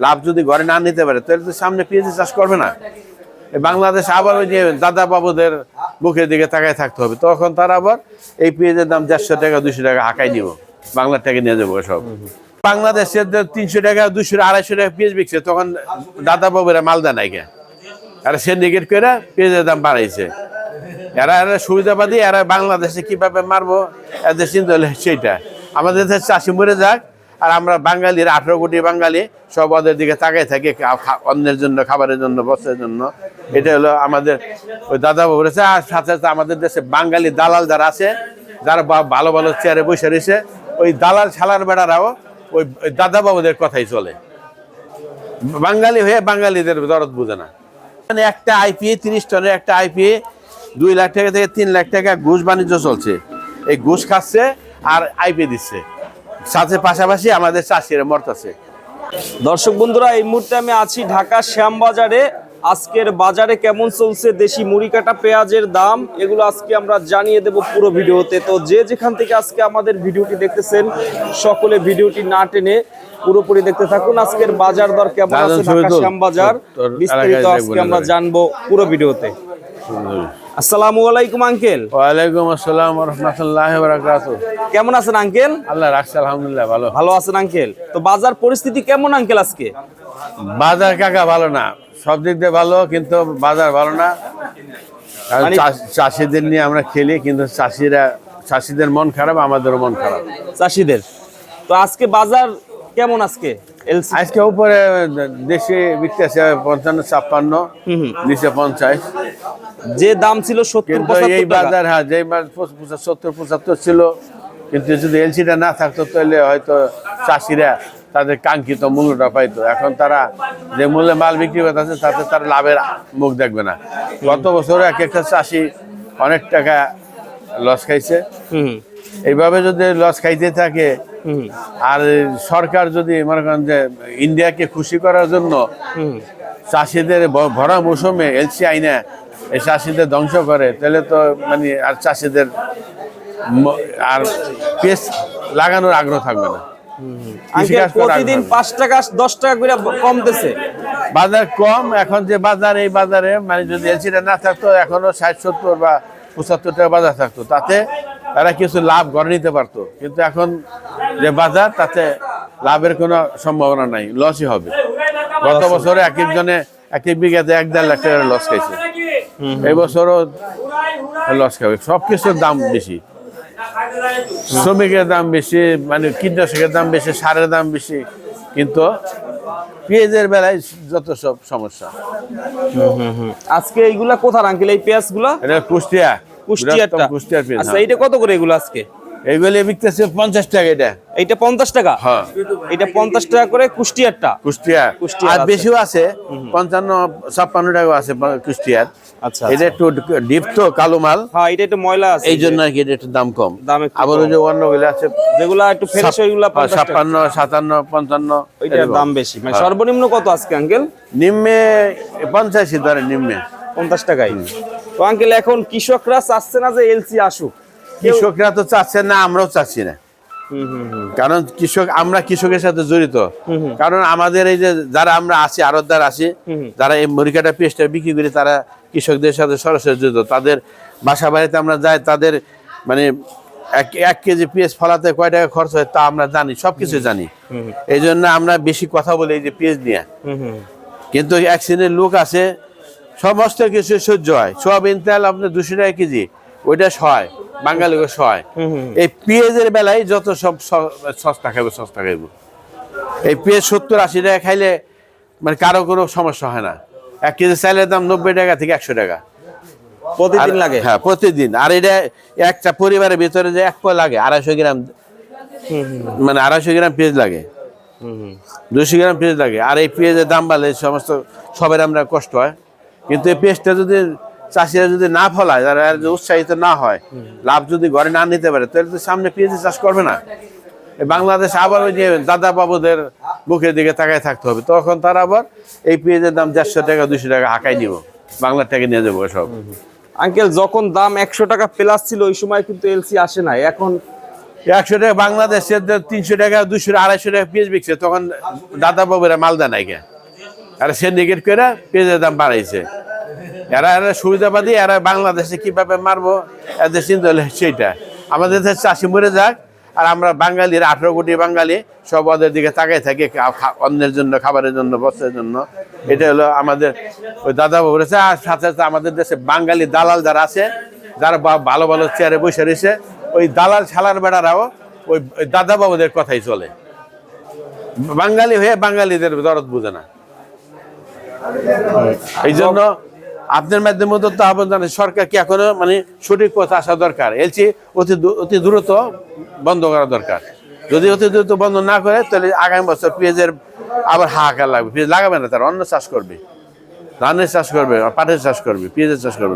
লাভ যদি ঘরে না নিতে পারে তাহলে তো সামনে পেঁয়াজের চাষ করবে না। বাংলাদেশ আবার ওই যে দাদা বাবুদের মুখের দিকে তাকায় থাকতে হবে, তখন তারা আবার এই পেঁয়াজের দাম 150 টাকা 200 টাকা হাঁকাই নিব, বাংলার টাকা নিয়ে যাবো সব। বাংলাদেশের 300 টাকা 200 250 টাকা পেঁয়াজ বিকছে, তখন দাদা বাবুরা মালদা নাই কে, আর সিন্ডিকেট করে পেঁয়াজের দাম বাড়াইছে। এরা সুবিধাবাদী, এরা বাংলাদেশে কিভাবে মারবো এদের চিন্তা হলে সেইটা। আমাদের দেশের চাষি মরে যাক, আর আমরা বাঙালির 18 কোটি বাঙালি সব ওদের দিকে তাকাই থাকি অন্যের জন্য, খাবারের জন্য, বস্ত্রের জন্য। এটা হলো আমাদের ওই দাদা বাবু রয়েছে। আর সাথে সাথে আমাদের দেশে বাঙালি দালাল যারা আছে, যারা ভালো ভালো চেয়ারে বসে রয়েছে, ওই দালাল ছালার বেড়ারাও ওই দাদা বাবুদের কথাই চলে। বাঙালি হয়ে বাঙালিদের দরদ বুঝে না। মানে একটা আইপিএ 30 টনের একটা আইপিএ 2 লাখ টাকা থেকে 3 লাখ টাকা ঘুষ বাণিজ্য চলছে। এই ঘুষ খাচ্ছে আর আইপিএ দিচ্ছে, সাথে পাশাপাশি আমাদের চাষিরা মরতেছে। দর্শক বন্ধুরা, এই মুহূর্তে আমি আছি ঢাকা শ্যামবাজারে। আজকের বাজারে কেমন চলছে দেশি মুড়ি কাটা পেঁয়াজের দাম, এগুলো আজকে আমরা জানিয়ে দেব পুরো ভিডিওতে। তো যে যেখান থেকে আজকে আমাদের ভিডিওটি দেখতেছেন, সকলে ভিডিওটি না টেনে পুরোপুরি দেখতে থাকুন। আজকের বাজার দর কেমন আছে ঢাকা শ্যামবাজার, বিস্তারিত আজকে আমরা জানবো পুরো ভিডিওতে। আসসালামু আলাইকুম আঙ্কেল। ওয়ালাইকুম আসসালাম ওয়া রাহমাতুল্লাহি ওয়া বারাকাতুহু। কেমন আছেন আঙ্কেল? আল্লাহ রাখছে, আলহামদুলিল্লাহ ভালো। ভালো আছেন আঙ্কেল? তো বাজার পরিস্থিতি কেমন আঙ্কেল আজকে? বাজার কাকা ভালো না, সব দিক দিয়ে ভালো, কিন্তু বাজার ভালো না। চাষিদের নিয়ে আমরা খেলি, কিন্তু চাষিদের মন খারাপ, আমাদেরও মন খারাপ চাষিদের। তো আজকে বাজার কেমন? আজকে উপরে দেশে বিক্রি আছে 55-56, নিচে 50। যে দাম ছিল 70-75 এই বাজার, হ্যাঁ, যে 70-75 ছিল, কিন্তু যদি এলসিটা না থাকতো তাহলে হয়তো চাষিরা তাদের কাঙ্ক্ষিত মূল্যটা পাইতো। এখন তারা যে মূল্যে মাল বিক্রি করতেছে তাতে তারা লাভের মুখ দেখবে না। গত বছর এক একটা চাষি অনেক টাকা লস খাইছে। এইভাবে যদি লস খাইতে থাকে, আর সরকার যদি মনে করেন যে ইন্ডিয়াকে খুশি করার জন্য চাষিদের ভরা মৌসুমে এলসি আইনে এই চাষিদের ধ্বংস করে, তাহলে তো মানে আর চাষিদের আর পেঁয়াজ লাগানোর আগ্রহ থাকবে না। প্রতিদিন 5 টাকা 10 টাকা করে কমতেছে বাজার, কম। এখন যে বাজার, এই বাজারে মানে যদি এলসিটা না থাকতো, এখনো 60-70 বা 75 টাকা বাজার থাকতো, তাতে তারা কিছু লাভ করে নিতে পারতো। কিন্তু এখন যে বাজার, তাতে লাভের কোনো সম্ভাবনা নাই, লসই হবে। গত বছরে এক একজনে এক এক বিঘাতে 1-1.5 লাখ টাকার লস খাইছে, এই বছরও লস খাবে। সবকিছুর দাম বেশি, শ্রমিকের দাম বেশি, মানে কীটনাশকের দাম বেশি, সারের দাম বেশি, কিন্তু পেঁয়াজের বেলায় যত সব সমস্যা। আজকে এইগুলা কোথার আঙ্কেল, এই পেঁয়াজ গুলা? এটা কুষ্টিয়ার পেঁয়াজ। আচ্ছা, এইটা কত করে এগুলো আজকে? এইগুলো বিকতেছে 50 টাকা। এইটা 50 টাকা? হ্যাঁ, এটা 50 টাকা করে কুষ্টিয়ারটা। কুষ্টিয়ার আর বেশিও আছে, 55-56 টাকা আছে কুষ্টিয়ার। আচ্ছা, এটা একটু ডিপ তো, কালো মাল। হ্যাঁ, এটা একটু ময়লা আছে, এই জন্য আর কি এটা একটু দাম কম। আবার ওই যে অন্যগুলো আছে যেগুলা একটু ফ্রেশ, ওইগুলা 56, 57, 55, ওইটার দাম বেশি। মানে সর্বনিম্ন কত আজকে আঙ্কেল? নিম্নে 85 ধরে, নিম্নে 50 টাকাই। তো আঙ্কেল, এখন কৃষকরা চাচ্ছে না যে এলসি আসুক? কৃষকরা তো চাচ্ছে না, আমরাও চাচ্ছি না। কারণ আমরা কৃষকের সাথে জড়িত। কারণ আমাদের এই যে যারা আমরা আছি, আড়তদার আছি, যারা এই মুড়ি কাটা পেঁয়াজটা বিক্রি করি, তারা কৃষকদের সাথে সরাসরি জড়িত। তাদের বাসা বাড়িতে আমরা যাই, তাদের মানে 1 কেজি পেঁয়াজ ফলাতে কয় টাকা খরচ হয় তা আমরা জানি, সবকিছু জানি। এই জন্য আমরা বেশি কথা বলি এই যে পেঁয়াজ নিয়ে। কিন্তু এক শ্রেণীর লোক আছে, সমস্ত কিছু সহ্য হয়। সোয়াবিন তেল আপনার 200 টাকা কেজি, ওইটা সয়, বাঙালিকে সয়। এই পেঁয়াজের বেলায় যত সব সস্তা খাইব। এই পেঁয়াজ 70-80 টাকা খাইলে মানে কারো কোনো সমস্যা হয় না। 1 কেজি চালের দাম 90 টাকা থেকে 100 টাকা প্রতিদিন লাগে। হ্যাঁ, প্রতিদিন। আর এটা একটা পরিবারের ভিতরে যে 1 পোয়া লাগে, 250 গ্রাম, মানে 250 গ্রাম পেঁয়াজ লাগে, 200 গ্রাম পেঁয়াজ লাগে। আর এই পেঁয়াজের দাম বাড়লে সমস্ত সবের আমরা কষ্ট হয়। কিন্তু এই পেঁয়াজটা যদি চাষিরা যদি না ফলায়, যারা উৎসাহিত না হয়, লাভ যদি ঘরে না নিতে পারে, তাহলে তো সামনে পেঁয়াজের চাষ করবে না। বাংলাদেশ আবার ওই যে দাদা বাবুদের মুখের দিকে তাকায় থাকতে হবে, তখন তারা আবার এই পেঁয়াজের দাম 150 টাকা 200 টাকা হাঁকাই নিব, বাংলার টাকা নিয়ে যাবো সব। আঙ্কেল, যখন দাম 100 টাকা প্লাস ছিল ওই সময় কিন্তু এলসি আসে নাই, এখন 100 টাকা বাংলাদেশে 300 টাকা 200 250 টাকা পেঁয়াজ বিকছে, তখন দাদা বাবুরা মালদা নাই কে, আর সিন্ডিকেট করে পেঁয়াজের দাম বাড়াইছে। এরা সুবিধাবাদী, এরা বাংলাদেশে কিভাবে মারবো এদের চিন্তা হলে সেইটা। আমাদের দেশে চাষি মরে যাক, আর আমরা বাঙালির 18 কোটি বাঙালি সব ওদের দিকে তাকাই থাকি অন্যের জন্য, খাবারের জন্য, বস্ত্রের জন্য। এটা হলো আমাদের ওই দাদা বাবুরা। আর সাথে সাথে আমাদের দেশে বাঙালি দালাল যারা আছে, যারা ভালো ভালো চেয়ারে বসে রয়েছে, ওই দালাল ছালার বেড়ারাও ওই দাদা বাবুদের কথাই চলে। বাঙালি হয়ে বাঙালিদের দরদ বুঝে না। এই জন্য আপনার মাধ্যমে তো আহ্বান জানাই, সরকারকে এখনো মানে সঠিক পথে আসা দরকার। এলসি অতি দ্রুত বন্ধ করা দরকার। যদি অতি দ্রুত বন্ধ না করে, তাহলে আগামী বছর পেঁয়াজের আবার হাহাকার লাগবে। পেঁয়াজ লাগাবে না, তারা অন্য চাষ করবে, ধানের চাষ করবে, পাটের চাষ করবে, পেঁয়াজের চাষ করবে।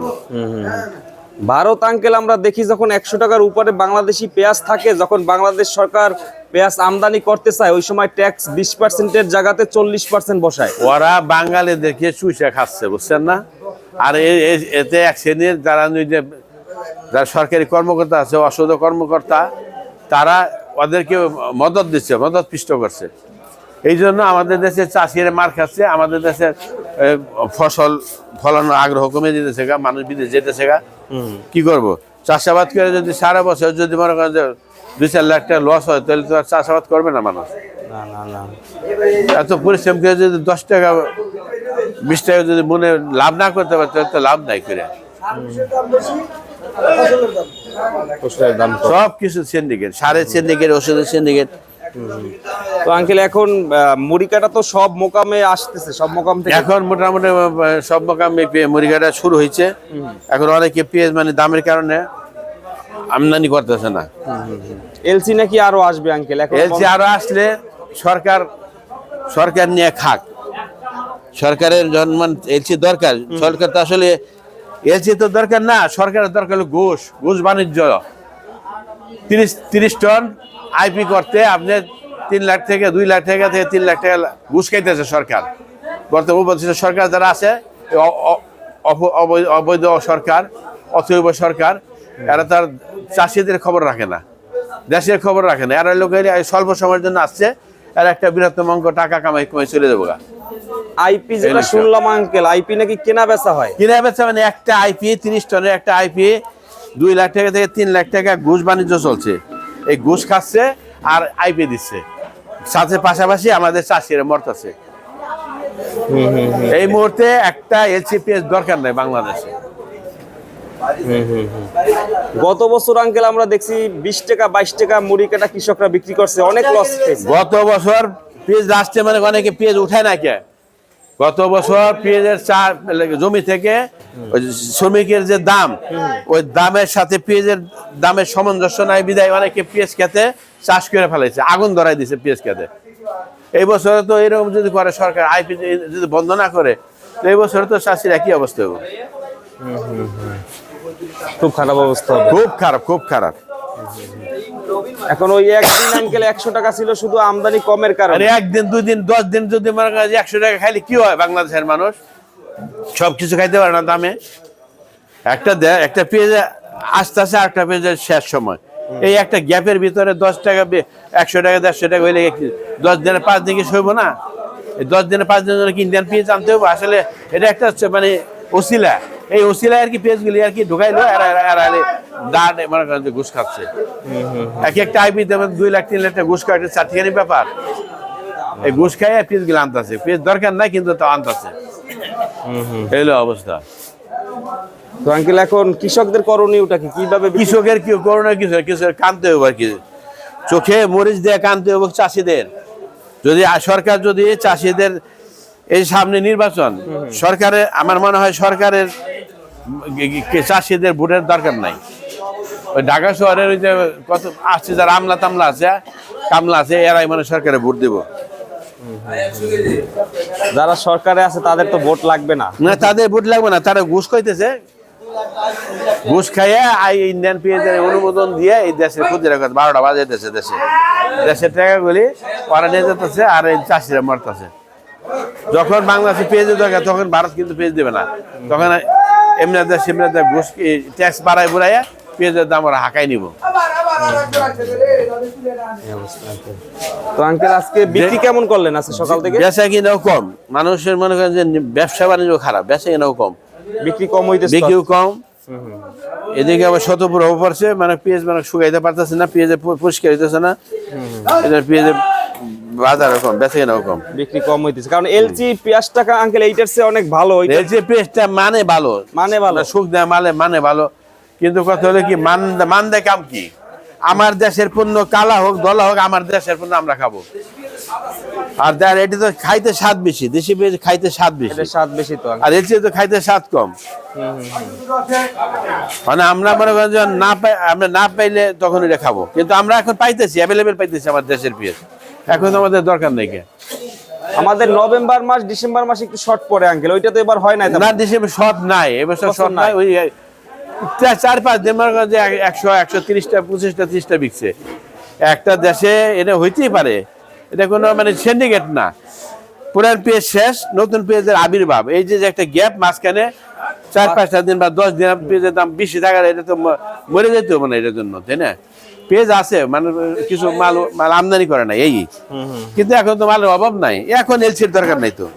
ভারত আঙ্কেল আমরা দেখি যখন 100 টাকার উপরে বাংলাদেশি পেঁয়াজ থাকে, যখন বাংলাদেশ সরকার পেঁয়াজ আমদানি করতে চায়, ওই সময় ট্যাক্স 20%-এর জায়গাতে 40% বসায়। ওরা বাঙালিদেরকে চুষে খাচ্ছে, বুঝছেন না? আর এতে এক শ্রেণীর যারা সরকারি কর্মকর্তা আছে, অসৎ কর্মকর্তা, তারা ওদেরকে মদত দিচ্ছে, মদত পিষ্ট করছে। এই জন্য আমাদের দেশে চাষিরা মার খাচ্ছে, আমাদের দেশের ফসল ফলানোর আগ্রহ কমে যেতেছে গা, মানুষ বিদেশ যেতেছে গা। কি করবো? চাষাবাদ করে যদি সারা বছর যদি মনে করেন যে 2-4 লাখ টাকা লস হয়, তাহলে তো আর চাষাবাদ করবে না মানুষ। এত পরিশ্রম করে যদি 10 টাকা 20 টাকা যদি মনে লাভ না করতে পারে, তাহলে তো লাভ নাই করে। সব কিছু সিন্ডিকেট, সারের সিন্ডিকেট, ওষুধের সিন্ডিকেট। তো আঙ্কেল এখন মুড়ি কাটা তো সব মোকামে আসতেছে, সব মোকাম থেকে এখন মোটামুটি সব মোকামে মুড়ি কাটা শুরু হয়েছে। এখন অনেকে পেঁয়াজ মানে দামের কারণে আমদানি করতেছে না। এলসি নাকি আরো আসবে আঙ্কেল? এখন এলসি আরো আসলে সরকার নিয়ে খাক। সরকারের জন্ম এলসি দরকার। সরকার তো আসলে এলসি তো দরকার না, সরকারের দরকার হলো ঘুষ বাণিজ্য। 30 টন আইপি করতে আপনি 3 লাখ থেকে 2 লাখ টাকা থেকে 3 লাখ টাকা ঘুষ খাইতেছে সরকার। বর্তমান সরকার যারা আছে, অবৈধ সরকার, অথৈব সরকার, এরা তার চাষিদের খবর রাখে না, দেশের খবর রাখে না। এরা লোকের স্বল্প সময়ের জন্য আসছে, এরা একটা বৃহত্তম অঙ্ক টাকা কামাই চলে যাবো। আইপি যেটা শুনলাম আঙ্কেল, আইপি নাকি কেনা বেচা হয়? কেনা বেচা মানে একটা আইপি 30 টনের একটা আইপি 2 লাখ টাকা থেকে 3 লাখ টাকা ঘুষ বাণিজ্য চলছে। এই ঘুষ খাচ্ছে আর আইপি দিচ্ছে, সাথে পাশাপাশি আমাদের চাষিরা মরতেছে। এই মুহূর্তে একটা এলসিপিএস দরকার নাই বাংলাদেশে। গত বছর আঙ্কেল আমরা দেখছি 20 টাকা 22 টাকা মুড়ি কাটা কৃষকরা বিক্রি করছে, অনেক লস খেয়েছে। গত বছর পেঁয়াজ লাস্টে মানে অনেকে পেঁয়াজ উঠায় না কে। গত বছর পেঁয়াজের জমি থেকে শ্রমিকের যে দাম, ওই দামের সাথে পেঁয়াজের দামের সামঞ্জস্য নাই বিধায় অনেকে পেঁয়াজ খেতে চাষ করে ফেলাইছে, আগুন ধরাই দিছে পেঁয়াজ খেতে। এই বছরে তো এরকম যদি করে সরকার, আইপি যদি বন্ধ না করে, তো এই বছরে তো চাষির একই অবস্থা হবে। খুব খারাপ অবস্থা, খুব খারাপ। এখন ওই একদিন আঙ্কেল 100 টাকা ছিল শুধু আমদানি কমের কারণে। একদিন 2 দিন 10 দিন যদি মনে করেন 100 টাকা খাইলে কি হয়? বাংলাদেশের মানুষ সবকিছু খাইতে পারে না দামে। একটা পেঁয়াজ আস্তে আস্তে আরেকটা পেঁয়াজের শেষ সময়, এই একটা গ্যাপের ভিতরে 10 টাকা 100 টাকা 150 টাকা হইলে 10 দিনে 5 দিন কি সইব না? এই 10 দিনে 5 দিনের জন্য কি ইন্ডিয়ান পেঁয়াজ আনতে হবে? আসলে এটা একটা মানে ওসিলা। এই ওসিলা আর কি পেঁয়াজগুলি আর কি ঢুকাইলো, দাঁড় মনে করেন যে ঘুষ খাচ্ছে। একটা আইপি দেবেন 2 লাখ 3 লাখ টাকা ঘুষ খাওয়া, চারটিখানি ব্যাপার। এই ঘুষ খাইয়া পেঁয়াজগুলো আনতেছে, পেঁয়াজ দরকার নাই কিন্তু তা আনতেছে। এই হলো অবস্থা। তো আঙ্কেল এখন কৃষকদের করণীয়টা কি? কিভাবে কৃষকের কি করণীয়? কৃষকের কানতে হবে আর কি, চোখে মরিচ দিয়ে কানতে হবে চাষিদের। যদি সরকার যদি চাষিদের এই সামনে নির্বাচন, সরকারের আমার মনে হয় সরকারের চাষিদের ভোটের দরকার নাই। ওই ঢাকা শহরের ওই যে কত আসছে যারা কামলা আছে, এরাই মানে সরকারে ভোট দেব। যারা সরকারে আছে তাদের তো ভোট লাগবে না। তাদের ভোট লাগবে না, তারা ঘুষ খাইতেছে। ঘুষ খাইয়া ইন্ডিয়ান পেঁয়াজের অনুমোদন দিয়ে এই দেশের ক্ষতি রাখা 12টা বাজাইতেছে। দেশের টাকাগুলি ওরা নিয়ে যেতেছে, আর এই চাষিরা মরতেছে। যখন বাংলাদেশে পেঁয়াজের দরকার, তখন ভারত কিন্তু পেঁয়াজ দেবে না। তখন এমনি ঘুষ ট্যাক্স বাড়াই বুড়াইয়া পেঁয়াজের দাম ওরা হাঁকাই নিব। এই অবস্থা uncle। তো আঙ্কেল আজকে বিক্রি কেমন করলেন আজকে সকাল থেকে? বেচা কিনাও কম, মানুষের মনে করেন যে ব্যবসা বাণিজ্য খারাপ, বেচা কিনাও কম, বিক্রি কম হইতেছে। বিক্রিও কম। এদিকে আবার শতপুর হয়ে পড়ছে, মানে পেঁয়াজ মানে শুকাইতে পারতেছে না, পেঁয়াজে পরিষ্কার হইতেছে না, এটা পেঁয়াজের বাজার কম, বেচা কিনাও কম, বিক্রি কম হইতেছে। কারণ এলজি পেঁয়াজটা আঙ্কেল এইটার চেয়ে অনেক ভালো। এই যে পেঁয়াজটা মানে ভালো, মানে ভালো, সুখ দেয় মানে ভালো, কিন্তু কথা হলো কি মান দেয় কাম কি? আমার দেশের পণ্য কালা হোক দলা হোক, আমার দেশের পণ্য আমরা খাবো। আর এটা তো খাইতে স্বাদ বেশি, দেশি পেঁয়াজ খাইতে স্বাদ বেশি, এটা স্বাদ বেশি তো। আর এর চেয়ে তো খাইতে স্বাদ কম। মানে আমরা মনে করেন যে আমরা না পাইলে তখন এটা খাবো, কিন্তু আমরা এখন পাইতেছি, অ্যাভেলেবেল পাইতেছি আমার দেশের পেঁয়াজ, এখন আমাদের দরকার নেই। আমাদের নভেম্বর মাস ডিসেম্বর মাসে একটু শর্ট পড়ে আঙ্কেল, ওইটা তো এবার হয় না। না ডিসেম্বর শর্ট নাই, এবছর শর্ট নাই, ওই 4-5 দিন মনে করেন যে 100-130টা 25টা 30টা বিকছে একটা দেশে। এটা হইতেই পারে, এটা কোনো মানে সিন্ডিকেট না। পুরান পেঁয়াজ শেষ, নতুন পেঁয়াজের আবির্ভাব, এই যে একটা গ্যাপ মাঝখানে 4-5টা দিন বা 10 দিন পেঁয়াজের দাম বেশি থাকার, এটা তো মরে যেতে হবে না এটার জন্য, তাই না? পেঁয়াজ আছে, মানে কিছু মাল আমদানি করে না এই, কিন্তু এখন তো মালের অভাব নাই, এখন এলসির দরকার নাই তো,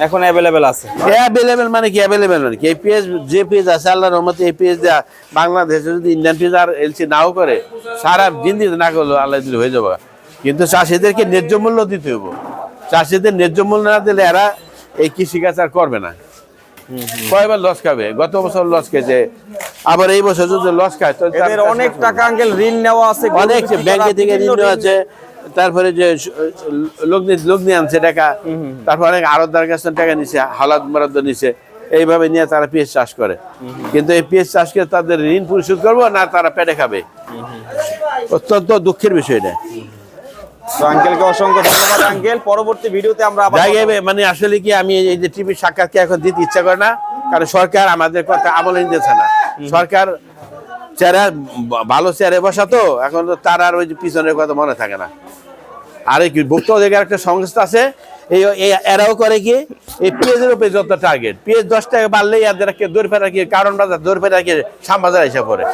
এখন অ্যাভেলেবেল আছে। অ্যাভেলেবেল মানে কি? অ্যাভেলেবেল মানে কি? এই পেঁয়াজ যে পেঁয়াজ আছে আল্লাহর রহমতে, এই পেঁয়াজ দেওয়া বাংলাদেশে যদি ইন্ডিয়ান পেঁয়াজ আর এলসি নাও করে, সারা জিন্দিগি না করলেও আল্লাহ দিলে হয়ে যাবে। কিন্তু চাষিদেরকে ন্যায্য মূল্য দিতে হবে, চাষিদের ন্যায্য মূল্য না দিলে এরা এই কৃষিকাজ আর করবে না। কয়বার লস খাবে? গত বছর লস খেয়েছে, আবার এই বছর যদি লস খায় তো এদের অনেক টাকা আঙ্কেল ঋণ নেওয়া আছে, অনেক ব্যাংকে থেকে ঋণ নেওয়া আছে, তারপরে যে লোক নিয়ে আনছে টাকা, তারপর অনেক আড়তদার কাছে টাকা নিছে, হালাত মারাদ নিছে, এইভাবে নিয়ে তারা পেঁয়াজ চাষ করে। কিন্তু এই পেঁয়াজ চাষ করে তাদের ঋণ পরিশোধ করবো না, তারা পেটে খাবে, অত্যন্ত দুঃখের বিষয় এটা। তো আঙ্কেলকে অসংখ্য ধন্যবাদ আঙ্কেল। পরবর্তী ভিডিওতে আমরা আবার মানে আসলে কি আমি এই যে টিভি সাক্ষাৎকে এখন দিতে ইচ্ছা করে না, কারণ সরকার আমাদের কথা আমলে নিতেছে না। সরকার চেহারা ভালো চেয়ারে বসা তো, এখন তো তার আর ওই যে পিছনের কথা মনে থাকে না। আর এই ভুক্ত অধিকার একটা সংস্থা আছে, এই এরাও করে কি এই পেঁয়াজের উপরে যত টার্গেট, পেঁয়াজ 10 টাকা বাড়লেই এদের দৌড় ফেরা কি কারণ বাজার দৌড় ফেরা কি শ্যামবাজার এসে পড়ে,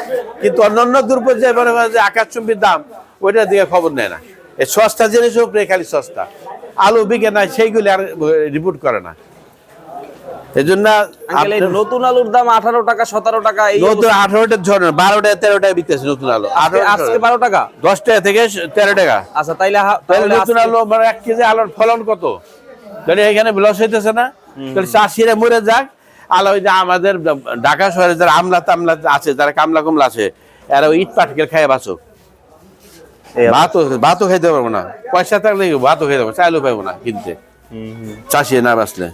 কিন্তু অন্যান্য দুর্বল যে মনে হয় যে আকাশচুম্বীর দাম, ওইটার দিকে খবর নেয় না। এই সস্তা জিনিসের উপরে খালি সস্তা, আলু বিকে না সেইগুলি আর রিপোর্ট করে না। এই জন্য নতুন আলুর দাম 18 টাকা 17 টাকা, এই নতুন 18টার ধরনের 12 টাকা 13 টাকা বিকতেছে নতুন আলু, আজকে 12 টাকা 10 টাকা থেকে 13 টাকা। আচ্ছা তাইলে নতুন আলু মানে 1 কেজি আলুর ফলন কত? তাহলে এখানে লস হইতেছে না? তাহলে চাষিরা মরে যাক। আলু ওই যে আমাদের ঢাকা শহরে যারা আমলা তামলা আছে, যারা কামলা কমলা আছে, এরা ইট পাটকেল খায় বাঁচুক, ভাতও খাইতে পারবো না, পয়সা থাকলে ভাতও খাইতে পারবো, চাইলেও পাবো না কিনতে, চাষি না বাঁচলে।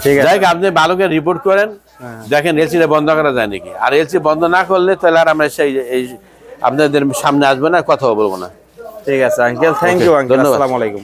ঠিক আছে, আপনি ভালো করে রিপোর্ট করেন, দেখেন এলসিটা বন্ধ করা যায় নাকি। আর এলসি বন্ধ না করলে তাহলে আর আমরা সেই আপনাদের সামনে আসবো না, কথাও বলবো না। ঠিক আছে আঙ্কেল, থ্যাংক ইউ আঙ্কেল, আসসালামু আলাইকুম।